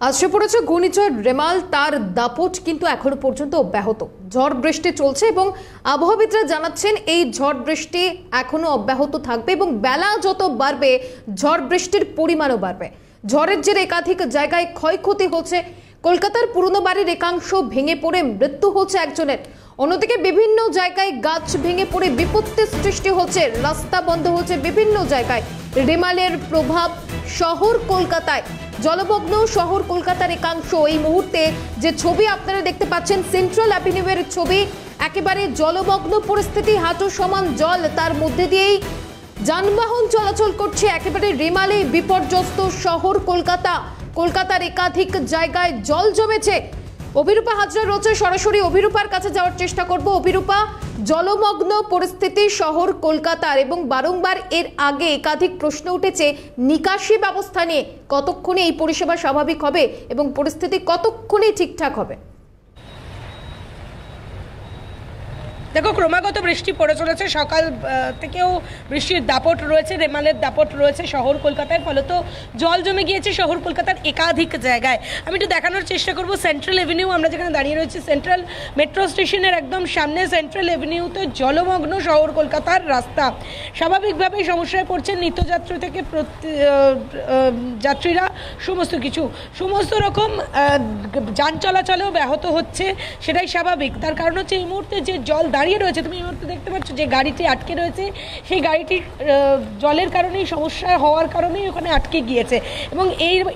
আসছে পড়েছে ঘূর্ণিঝড় রেমাল, তার দাপট কিন্তু এখনো পর্যন্ত অব্যাহত। ঝড় বৃষ্টি চলছে এবং আবহাওয়াবিদরা জানাচ্ছেন এই ঝড় বৃষ্টি এখনো অব্যাহত থাকবে এবং বেলা যত বাড়বে ঝড় বৃষ্টির পরিমাণও বাড়বে। ঝড়ের জেরে একাধিক জায়গায় ক্ষয়ক্ষতি হচ্ছে। কলকাতার পুরনো বাড়ির একাংশ ভেঙে পড়ে মৃত্যু হচ্ছে একজনের। অন্যদিকে বিভিন্ন জায়গায় গাছ ভেঙে পড়ে বিপত্তির সৃষ্টি হচ্ছে, রাস্তা বন্ধ হচ্ছে বিভিন্ন জায়গায়। রেমালের প্রভাব শহর কলকাতায়, জলমগ্ন শহর কলকাতার একাংশ। এই মুহূর্তে যে ছবি আপনারা দেখতে পাচ্ছেন সেন্ট্রাল অ্যাভিনিউয়ের ছবি, একেবারে জলমগ্ন পরিস্থিতি, হাঁটু সমান জল, তার মধ্যে দিয়েই যানবাহন চলাচল করছে। একেবারে রেমালে বিপর্যস্ত শহর কলকাতা। কলকাতার একাধিক জায়গায় জল জমেছে। অভিরূপা হাজরা রয়েছে, সরাসরি অভিরূপার কাছে যাওয়ার চেষ্টা করব। অভিরূপা, জলমগ্ন পরিস্থিতি শহর কলকাতার এবং বারংবার এর আগে একাধিক প্রশ্ন উঠেছে নিকাশি ব্যবস্থা নিয়ে। কতক্ষণে এই পরিষেবা স্বাভাবিক হবে এবং পরিস্থিতি কতক্ষণে ঠিকঠাক হবে? দেখো, ক্রমাগত বৃষ্টি পড়ে চলেছে, সকাল থেকেও বৃষ্টির দাপট রয়েছে, রেমালের দাপট রয়েছে শহর কলকাতায়। ফলত জল জমে গিয়েছে শহর কলকাতার একাধিক জায়গায়। আমি একটু দেখানোর চেষ্টা করব সেন্ট্রাল এভিনিউ, আমরা যেখানে দাঁড়িয়ে রয়েছি সেন্ট্রাল মেট্রো স্টেশনের একদম সামনে। সেন্ট্রাল এভিনিউতে জলমগ্ন শহর কলকাতার রাস্তা। স্বাভাবিকভাবেই সমস্যায় পড়ছেন নিত্যযাত্রী থেকে যাত্রীরা, সমস্ত রকম যান চলাচলেও ব্যাহত হচ্ছে, সেটাই স্বাভাবিক। তার কারণ হচ্ছে এই মুহূর্তে যে জল দাঁড়িয়ে রয়েছে, তুমি এই মুহূর্তে দেখতে পাচ্ছ যে গাড়িটি আটকে রয়েছে, সেই গাড়িটি জলের কারণেই, সমস্যা হওয়ার কারণেই ওখানে আটকে গিয়েছে। এবং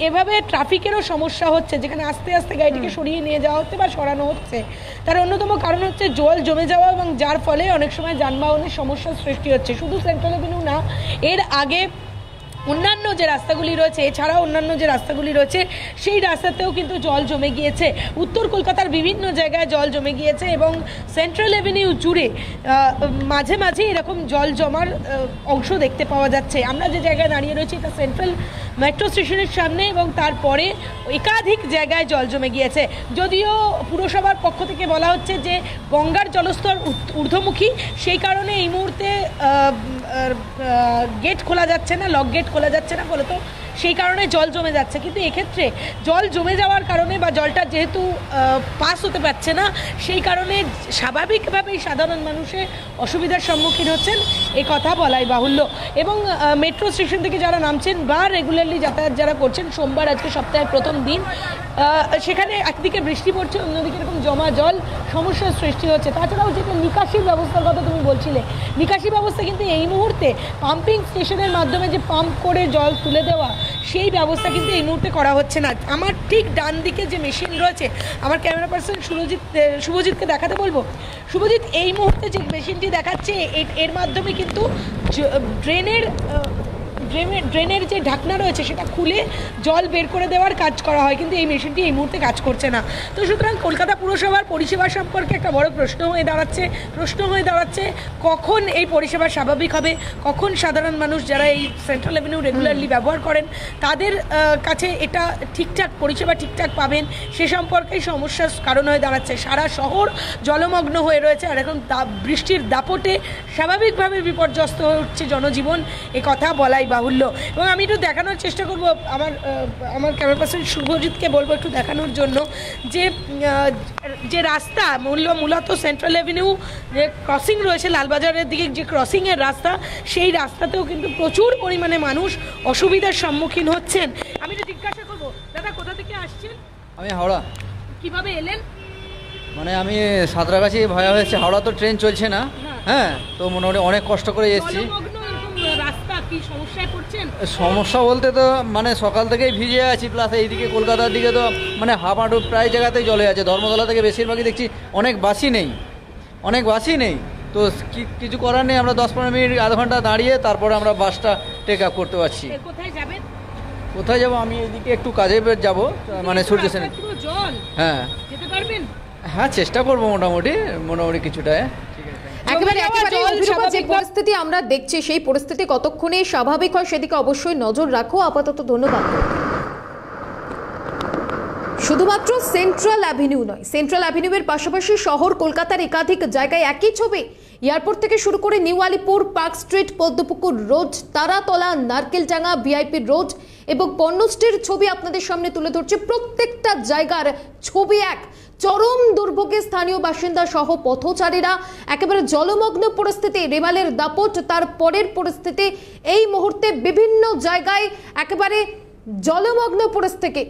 এভাবে ট্রাফিকেরও সমস্যা হচ্ছে, যেখানে আস্তে আস্তে গাড়িটিকে সরিয়ে নিয়ে যাওয়া হচ্ছে বা সরানো হচ্ছে। তার অন্যতম কারণ হচ্ছে জল জমে যাওয়া, এবং যার ফলে অনেক সময় যানবাহনের সমস্যার সৃষ্টি হচ্ছে। শুধু সেন্ট্রাল এভিনিউ না, এর আগে অন্যান্য যে রাস্তাগুলি রয়েছে, এছাড়াও অন্যান্য যে রাস্তাগুলি রয়েছে সেই রাস্তাতেও কিন্তু জল জমে গিয়েছে। উত্তর কলকাতার বিভিন্ন জায়গায় জল জমে গিয়েছে এবং সেন্ট্রাল এভিনিউ জুড়ে মাঝে মাঝে এরকম জল জমার অংশ দেখতে পাওয়া যাচ্ছে। আমরা যে জায়গায় দাঁড়িয়ে রয়েছি এটা সেন্ট্রাল মেট্রো স্টেশনের সামনে, এবং তারপরে একাধিক জায়গায় জল জমে গিয়েছে। যদিও পুরসভার পক্ষ থেকে বলা হচ্ছে যে গঙ্গার জলস্তর ঊর্ধ্বমুখী, সেই কারণে এই মুহূর্তে গেট খোলা যাচ্ছে না, লক গেট খোলা যাচ্ছে না, ফলত সেই কারণে জল জমে যাচ্ছে। কিন্তু এক্ষেত্রে জল জমে যাওয়ার কারণে বা জলটা যেহেতু পাস হতে পারছে না, সেই কারণে স্বাভাবিকভাবেই সাধারণ মানুষের অসুবিধার সম্মুখীন হচ্ছেন, এ কথা বলাই বাহুল্য। এবং মেট্রো স্টেশন থেকে যারা নামছেন বা রেগুলারলি যাতায়াত যারা করছেন, সোমবার আজকে সপ্তাহের প্রথম দিন, সেখানে একদিকে বৃষ্টি পড়ছে, অন্যদিকে এরকম জমা জল, সমস্যার সৃষ্টি হচ্ছে। তাছাড়াও যেটা নিকাশির ব্যবস্থার কথা তুমি বলছিলে, নিকাশি ব্যবস্থা কিন্তু এই মুহূর্তে পাম্পিং স্টেশনের মাধ্যমে যে পাম্প করে জল তুলে দেওয়া, সেই ব্যবস্থা কিন্তু এই মুহূর্তে করা হচ্ছে না। আমার ঠিক ডান দিকে যে মেশিন রয়েছে, আমার ক্যামেরা পার্সন শুভজিৎকে দেখাতে বলবো। শুভজিৎ, এই মুহূর্তে যে মেশিনটি দেখাচ্ছে এর মাধ্যমে কিন্তু ড্রেনের যে ঢাকনা রয়েছে সেটা খুলে জল বের করে দেওয়ার কাজ করা হয়, কিন্তু এই মেশিনটি এই মুহূর্তে কাজ করছে না। তো সুতরাং কলকাতা পুরসভার পরিষেবা সম্পর্কে একটা বড় প্রশ্ন হয়ে দাঁড়াচ্ছে কখন এই পরিষেবা স্বাভাবিক হবে, কখন সাধারণ মানুষ যারা এই সেন্ট্রাল এভিনিউ রেগুলারলি ব্যবহার করেন তাদের কাছে এটা ঠিকঠাক পরিষেবা ঠিকঠাক পাবেন, সে সম্পর্কেই সমস্যার কারণ হয়ে দাঁড়াচ্ছে। সারা শহর জলমগ্ন হয়ে রয়েছে, আর এখন বৃষ্টির দাপটে স্বাভাবিকভাবে বিপর্যস্ত হচ্ছে জনজীবন, এ কথা বলাই বাহুল্য। এবং আমি একটু দেখানোর চেষ্টা করব, আমার ক্যামেরা পার্সন শুভজিৎকে বলবো একটু দেখানোর জন্য যে রাস্তা মূলত সেন্ট্রাল এভিনিউ যে ক্রসিং রয়েছে লালবাজারের দিকে, যে ক্রসিংয়ের রাস্তা, সেই রাস্তাতেও কিন্তু প্রচুর পরিমাণে মানুষ অসুবিধার সম্মুখীন হচ্ছেন। আমি একটু জিজ্ঞাসা করবো, দাদা কোথা থেকে আসছেন? আমি হাওড়া। কিভাবে এলেন? মানে আমি সাঁতরাগাছি ভায়া হয়েছে, হাওড়া তো ট্রেন চলছে না, হ্যাঁ, তো মোটামুটি অনেক কষ্ট করে এসেছি। সমস্যা বলতে তো মানে সকাল থেকেই ভিজে আছি, প্লাস এইদিকে কলকাতার দিকে তো মানে হাঁপাটু প্রায় জায়গাতেই জলে আছে। ধর্মতলা থেকে বেশিরভাগই দেখছি অনেক বাসই নেই, তো কিছু করার নেই। আমরা 10-15 মিনিট আধ ঘন্টা দাঁড়িয়ে তারপরে আমরা বাসটা টেক আপ করতে পারছি। কোথায় যাবো? আমি এদিকে একটু কাজে যাবো, মানে সূর্য সেন। হ্যাঁ, চেষ্টা করবো মোটামুটি কিছুটা। একেবারে যে পরিস্থিতি আমরা দেখছি, সেই পরিস্থিতি কতক্ষণে স্বাভাবিক হয় সেদিকে অবশ্যই নজর রাখো। আপাতত ধন্যবাদ। শুধুমাত্র সেন্ট্রাল অ্যাভিনিউ নয়, সেন্ট্রাল অ্যাভিনিউয়ের পাশাপাশি শহর কলকাতার একাধিক জায়গায় একই ছবি। এয়ারপোর্ট থেকে শুরু করে new Alipore, park street, Padmapukur road, Taratala, Narkeldanga, VIP road এবং পণ্যশ্রীর ছবি আপনাদের সামনে তুলে ধরছে। প্রত্যেকটা জায়গার ছবি এক। চরম দুর্ভোগে স্থানীয় বাসিন্দা সহ পথচারীরা, একেবারে জলমগ্ন পরিস্থিতি, রেমালের দাপট, তার পরের পরিস্থিতি। এই মুহূর্তে বিভিন্ন জায়গায় একেবারে জলমগ্ন পরিস্থিতি।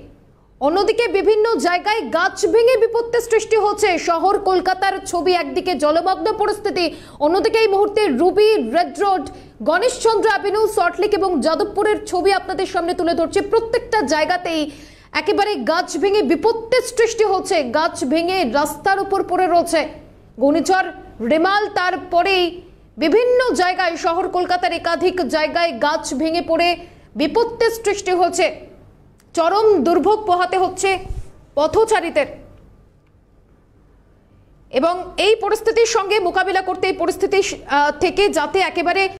অন্যদিকে বিভিন্ন জায়গায় গাছ ভেঙে বিপত্তির সৃষ্টি হচ্ছে। শহর কলকাতার ছবি, একদিকে জলমগ্ন পরিস্থিতি, অন্যদিকে এই মুহূর্তে Ruby, red road, Ganeshchandra avenue, Salt Lake এবং যাদবপুরের ছবি আপনাদের সামনে তুলে ধরছে। প্রত্যেকটা জায়গাতেই একেবারে গাছ ভেঙে বিপত্তির সৃষ্টি হচ্ছে। গাছ ভেঙে রাস্তার উপর পড়ে রয়েছে। ঘূর্ণিঝড় রেমাল, তারপরেই বিভিন্ন জায়গায় শহর কলকাতার একাধিক জায়গায় গাছ ভেঙে পড়ে বিপত্তির সৃষ্টি হচ্ছে। চরম দুর্ভোগ পোহাতে হচ্ছে পথচারীদের। এবং এই পরিস্থিতির সঙ্গে মোকাবিলা করতে, এই পরিস্থিতি থেকে যাতে একেবারে